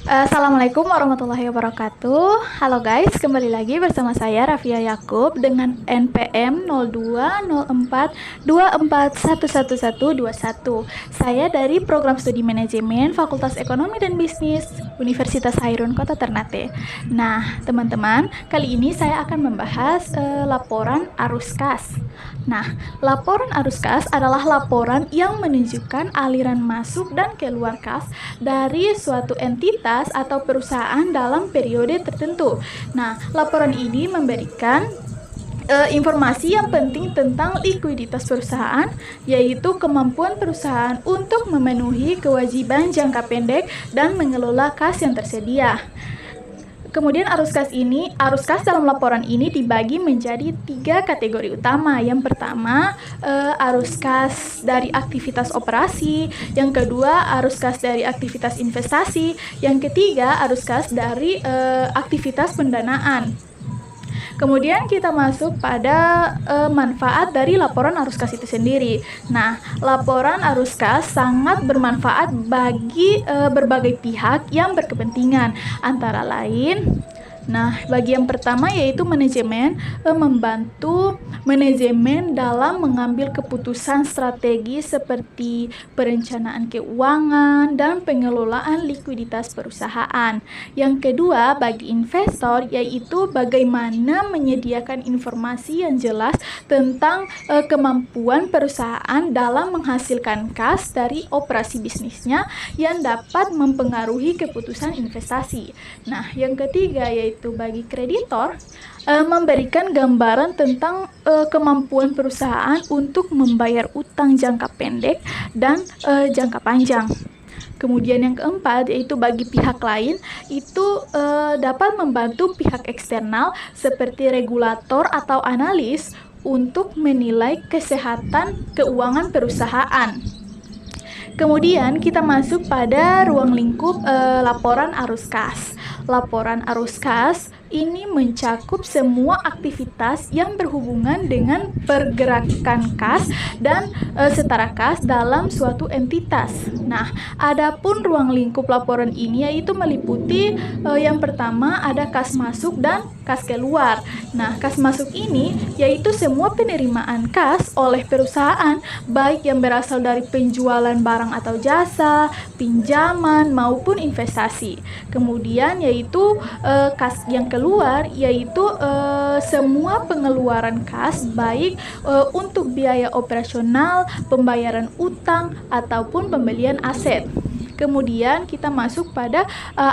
Assalamualaikum warahmatullahi wabarakatuh. Halo guys, kembali lagi bersama saya Rafia Yakub dengan NPM 020424111121. Saya dari Program Studi Manajemen Fakultas Ekonomi dan Bisnis Universitas Hairun Kota Ternate. Nah, teman-teman, kali ini saya akan membahas laporan arus kas. Nah, laporan arus kas adalah laporan yang menunjukkan aliran masuk dan keluar kas dari suatu entitas atau perusahaan dalam periode tertentu. Nah, laporan ini memberikan informasi yang penting tentang likuiditas perusahaan, yaitu kemampuan perusahaan untuk memenuhi kewajiban jangka pendek dan mengelola kas yang tersedia. Kemudian arus kas dalam laporan ini dibagi menjadi 3 kategori utama. Yang pertama, arus kas dari aktivitas operasi. Yang kedua, arus kas dari aktivitas investasi. Yang ketiga, arus kas dari aktivitas pendanaan. Kemudian kita masuk pada manfaat dari laporan arus kas itu sendiri. Nah, laporan arus kas sangat bermanfaat bagi berbagai pihak yang berkepentingan. Antara lain, bagi yang pertama yaitu manajemen, membantu manajemen dalam mengambil keputusan strategi seperti perencanaan keuangan dan pengelolaan likuiditas perusahaan. Yang kedua, bagi investor yaitu bagaimana menyediakan informasi yang jelas tentang kemampuan perusahaan dalam menghasilkan kas dari operasi bisnisnya yang dapat mempengaruhi keputusan investasi. Nah, yang ketiga yaitu bagi kreditor, memberikan gambaran tentang kemampuan perusahaan untuk membayar utang jangka pendek dan jangka panjang. Kemudian yang keempat yaitu bagi pihak lain, itu dapat membantu pihak eksternal seperti regulator atau analis untuk menilai kesehatan keuangan perusahaan. Kemudian kita masuk pada ruang lingkup laporan arus kas. Laporan arus kas ini mencakup semua aktivitas yang berhubungan dengan pergerakan kas dan setara kas dalam suatu entitas. Nah, adapun ruang lingkup laporan ini yaitu meliputi yang pertama ada kas masuk dan kas keluar. Nah, kas masuk ini yaitu semua penerimaan kas oleh perusahaan, baik yang berasal dari penjualan barang atau jasa, pinjaman maupun investasi. Kemudian yaitu kas yang keluar yaitu semua pengeluaran kas baik untuk biaya operasional, pembayaran utang ataupun pembelian aset. Kemudian kita masuk pada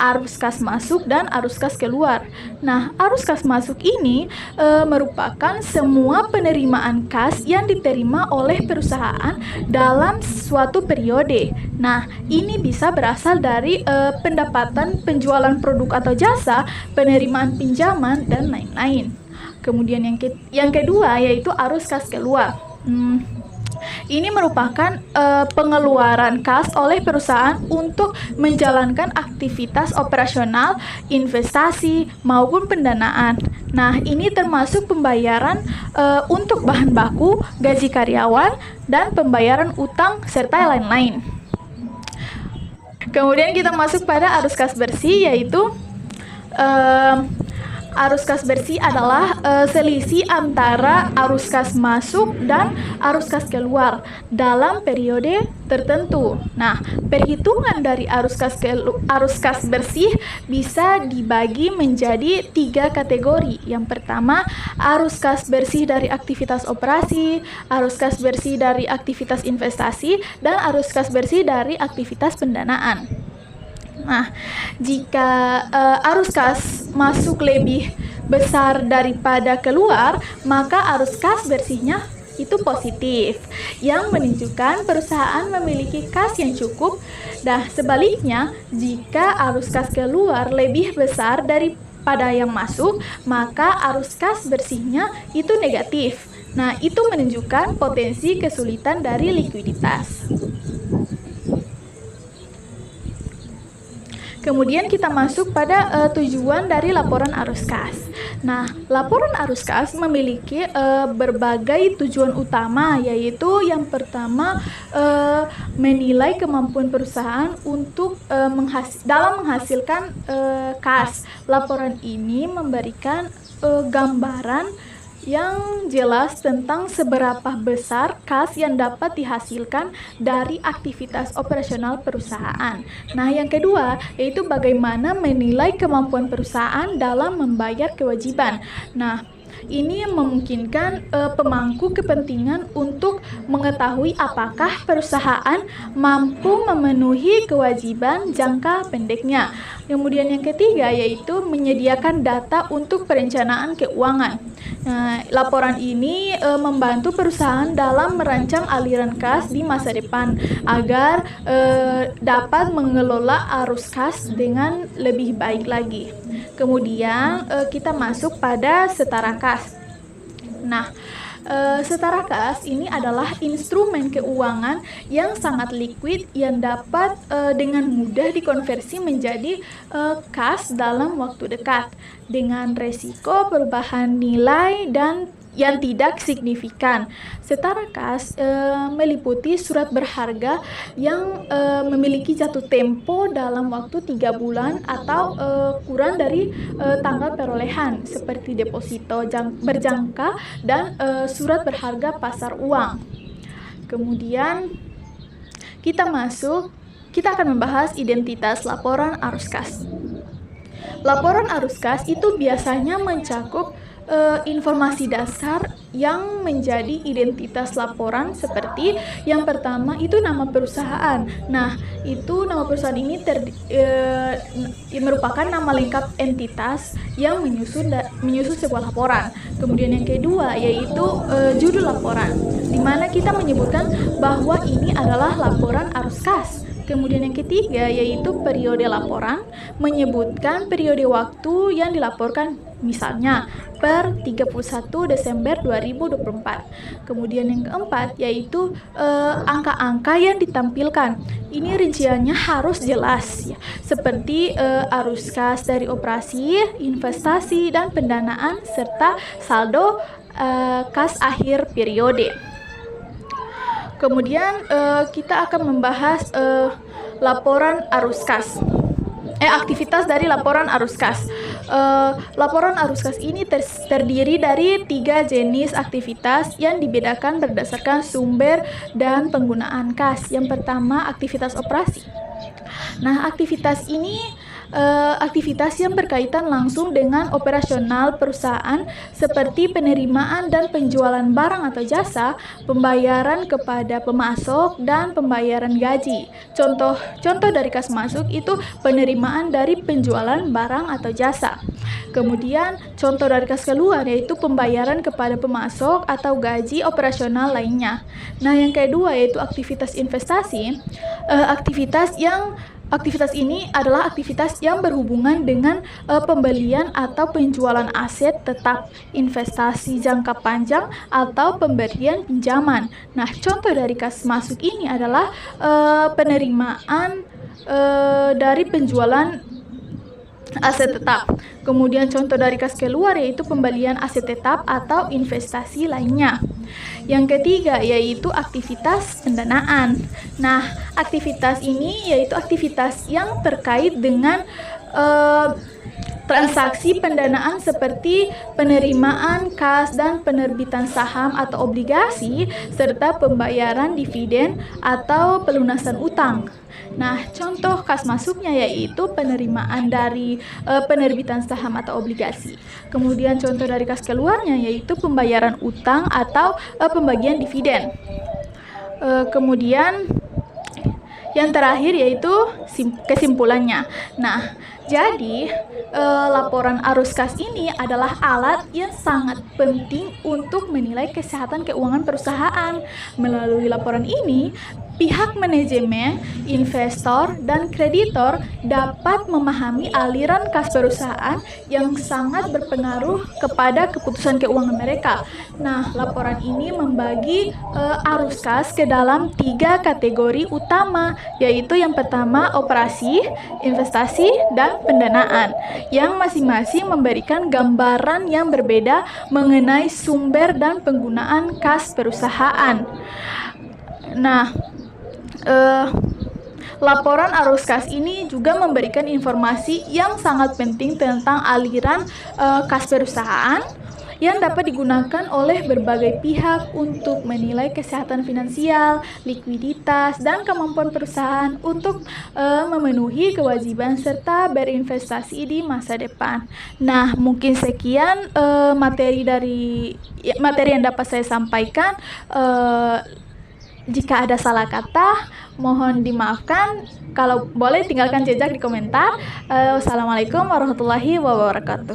arus kas masuk dan arus kas keluar. Nah, arus kas masuk ini merupakan semua penerimaan kas yang diterima oleh perusahaan dalam suatu periode. Nah, ini bisa berasal dari pendapatan penjualan produk atau jasa, penerimaan pinjaman, dan lain-lain. Kemudian yang kedua yaitu arus kas keluar. Ini merupakan pengeluaran kas oleh perusahaan untuk menjalankan aktivitas operasional, investasi, maupun pendanaan. Nah, ini termasuk pembayaran untuk bahan baku, gaji karyawan, dan pembayaran utang, serta lain-lain. Kemudian kita masuk pada arus kas bersih, yaitu arus kas bersih adalah selisih antara arus kas masuk dan arus kas keluar dalam periode tertentu. Nah, perhitungan dari arus kas bersih bisa dibagi menjadi 3 kategori. Yang pertama, arus kas bersih dari aktivitas operasi, arus kas bersih dari aktivitas investasi, dan arus kas bersih dari aktivitas pendanaan. Nah, jika arus kas masuk lebih besar daripada keluar, maka arus kas bersihnya itu positif, yang menunjukkan perusahaan memiliki kas yang cukup. Nah, sebaliknya, jika arus kas keluar lebih besar daripada yang masuk, maka arus kas bersihnya itu negatif. Nah, itu menunjukkan potensi kesulitan dari likuiditas. Kemudian kita masuk pada tujuan dari laporan arus kas. Nah, laporan arus kas memiliki berbagai tujuan utama, yaitu yang pertama menilai kemampuan perusahaan untuk dalam menghasilkan kas. Laporan ini memberikan gambaran yang jelas tentang seberapa besar kas yang dapat dihasilkan dari aktivitas operasional perusahaan. Nah, yang kedua yaitu bagaimana menilai kemampuan perusahaan dalam membayar kewajiban. Nah, ini memungkinkan pemangku kepentingan untuk mengetahui apakah perusahaan mampu memenuhi kewajiban jangka pendeknya. Kemudian yang ketiga yaitu menyediakan data untuk perencanaan keuangan. Nah, laporan ini membantu perusahaan dalam merancang aliran kas di masa depan agar dapat mengelola arus kas dengan lebih baik lagi. Kemudian kita masuk pada setara kas. Nah, setara kas ini adalah instrumen keuangan yang sangat liquid yang dapat dengan mudah dikonversi menjadi kas dalam waktu dekat dengan resiko perubahan nilai dan yang tidak signifikan. Setara kas meliputi surat berharga yang memiliki jatuh tempo dalam waktu 3 bulan atau kurang dari tanggal perolehan seperti deposito berjangka dan surat berharga pasar uang. Kemudian kita akan membahas identitas laporan arus kas. Laporan arus kas itu biasanya mencakup informasi dasar yang menjadi identitas laporan seperti yang pertama itu nama perusahaan. Nah, itu nama perusahaan ini merupakan nama lengkap entitas yang menyusun sebuah laporan. Kemudian yang kedua yaitu judul laporan, di mana kita menyebutkan bahwa ini adalah laporan arus kas. Kemudian yang ketiga yaitu periode laporan, menyebutkan periode waktu yang dilaporkan, misalnya per 31 Desember 2024. Kemudian yang keempat yaitu angka-angka yang ditampilkan. Ini rinciannya harus jelas ya, seperti arus kas dari operasi, investasi dan pendanaan serta saldo kas akhir periode. Kemudian kita akan membahas laporan arus kas. Aktivitas dari laporan arus kas. Laporan arus kas ini terdiri dari 3 jenis aktivitas yang dibedakan berdasarkan sumber dan penggunaan kas. Yang pertama, aktivitas operasi. Nah, aktivitas ini aktivitas yang berkaitan langsung dengan operasional perusahaan seperti penerimaan dan penjualan barang atau jasa, pembayaran kepada pemasok, dan pembayaran gaji. Contoh dari kas masuk itu penerimaan dari penjualan barang atau jasa. Kemudian contoh dari kas keluar yaitu pembayaran kepada pemasok atau gaji operasional lainnya. Nah, yang kedua yaitu aktivitas investasi. Aktivitas ini adalah aktivitas yang berhubungan dengan pembelian atau penjualan aset tetap, investasi jangka panjang, atau pemberian pinjaman. Nah, contoh dari kas masuk ini adalah penerimaan dari penjualan aset tetap. Kemudian contoh dari kas keluar yaitu pembelian aset tetap atau investasi lainnya. Yang ketiga yaitu aktivitas pendanaan. Nah, aktivitas ini yaitu aktivitas yang terkait dengan transaksi pendanaan seperti penerimaan kas dan penerbitan saham atau obligasi serta pembayaran dividen atau pelunasan utang. Nah, contoh kas masuknya yaitu penerimaan dari penerbitan saham atau obligasi. Kemudian contoh dari kas keluarnya yaitu pembayaran utang atau pembagian dividen. Kemudian yang terakhir yaitu kesimpulannya. Nah, jadi laporan arus kas ini adalah alat yang sangat penting untuk menilai kesehatan keuangan perusahaan. Melalui laporan ini, pihak manajemen, investor, dan kreditor dapat memahami aliran kas perusahaan yang sangat berpengaruh kepada keputusan keuangan mereka. Nah, laporan ini membagi arus kas ke dalam 3 kategori utama, yaitu yang pertama operasi, investasi, dan pendanaan, yang masing-masing memberikan gambaran yang berbeda mengenai sumber dan penggunaan kas perusahaan. Nah, laporan arus kas ini juga memberikan informasi yang sangat penting tentang aliran kas perusahaan yang dapat digunakan oleh berbagai pihak untuk menilai kesehatan finansial, likuiditas, dan kemampuan perusahaan untuk memenuhi kewajiban serta berinvestasi di masa depan. Nah, mungkin sekian materi yang dapat saya sampaikan. Jika ada salah kata, mohon dimaafkan. Kalau boleh tinggalkan jejak di komentar. Wassalamualaikum warahmatullahi wabarakatuh.